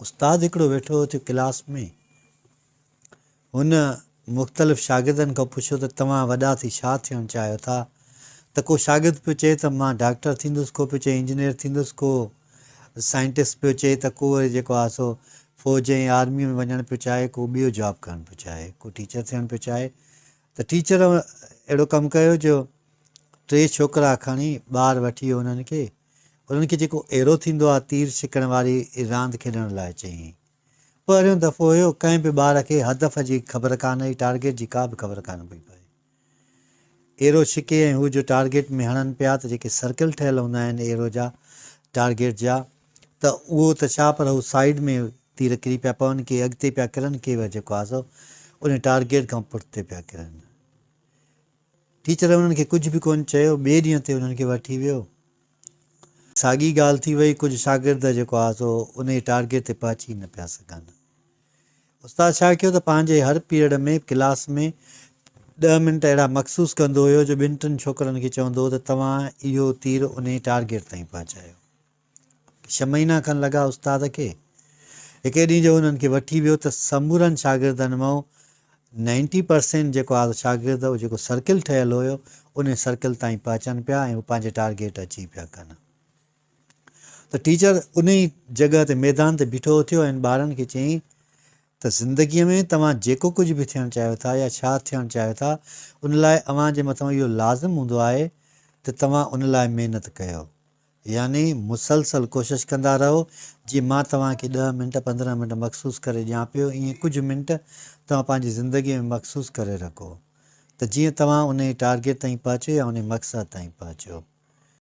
उस्ताद हिकिड़ो वेठो हुओ क्लास में। हुन मुख़्तलिफ़ शागिर्दनि खां पुछियो त तव्हां वॾा थी छा थियणु चाहियो था? त को शागिर्द पियो चए त मां डॉक्टर थींदुसि, को पियो चए इंजीनियर थींदुसि, को साइंटिस्ट पियो चए, त को वरी जेको आहे सो फ़ौज ऐं आर्मी में वञणु पियो चाहे, को ॿियो जॉब करणु पियो चाहे, को टीचर थियणु पियो चाहे। त टीचर अहिड़ो कमु कयो जो 3 छोकिरा खणी ॿार वठी वियो उन्हनि खे जेको एरो थींदो आहे तीर छिकण वारी रांदि खेॾण लाइ चयईं। पहिरियों दफ़ो हुयो कंहिं बि ॿार खे हदफ़ जी ख़बर कान हुई, टारगेट जी का बि ख़बर कान पई पए। एरो छिके ऐं हू जो टारगेट में हणनि पिया त जेके सर्किल ठहियल हूंदा आहिनि एरो जा टारगेट जा, त उहो त छा, पर हू साइड में तीर किरी पिया पवनि, के अॻिते पिया किरनि, के जेको आहे सो उन टारगेट खां पुठिते पिया किरनि। टीचर उन्हनि खे कुझु बि कोन चयो, ॿिए ॾींहं ते उन्हनि खे वठी वियो। साॻी ॻाल्हि थी वई, कुझु शागिर्द जेको आहे सो उन टारगेट ते पहुची न पिया सघनि। उस्ताद छा कयो त पंहिंजे हर पीरियड में क्लास में 10 मिंट अहिड़ा मख़सूस कंदो हुयो जो 2-3 छोकिरनि खे चवंदो हुओ त तव्हां इहो तीर उन टारगेट ताईं पहुचायो। 6 महीना खनि लॻा उस्ताद खे। हिकु ॾींहुं जो उन्हनि खे वठी वियो त समूरनि शागिर्दनि मां 90% जेको आहे शागिर्द जेको सर्किल ठहियलु हुयो उन सर्किल ताईं पहुचनि पिया ऐं हू पंहिंजे टारगेट अचीव पिया कनि। त टीचर उन ई जॻह ते मैदान ते बीठो थियो ऐं ॿारनि खे चयईं त ज़िंदगीअ में तव्हां जेको कुझु बि थियणु चाहियो था या छा थियणु चाहियो था, उन लाइ अव्हां जे मथां इहो लाज़िम हूंदो आहे त तव्हां उन लाइ महिनत कयो। यानी मुसलसल कोशिशि कंदा रहो। जीअं मां तव्हांखे 10 मिंट 15 मिंट मख़सूस करे ॾियां पियो, ईअं कुझु मिंट तव्हां पंहिंजी ज़िंदगीअ में मख़सूस करे रखो त जीअं तव्हां उन टारगेट ताईं पहुचो या उन मक़सद ताईं पहुचो।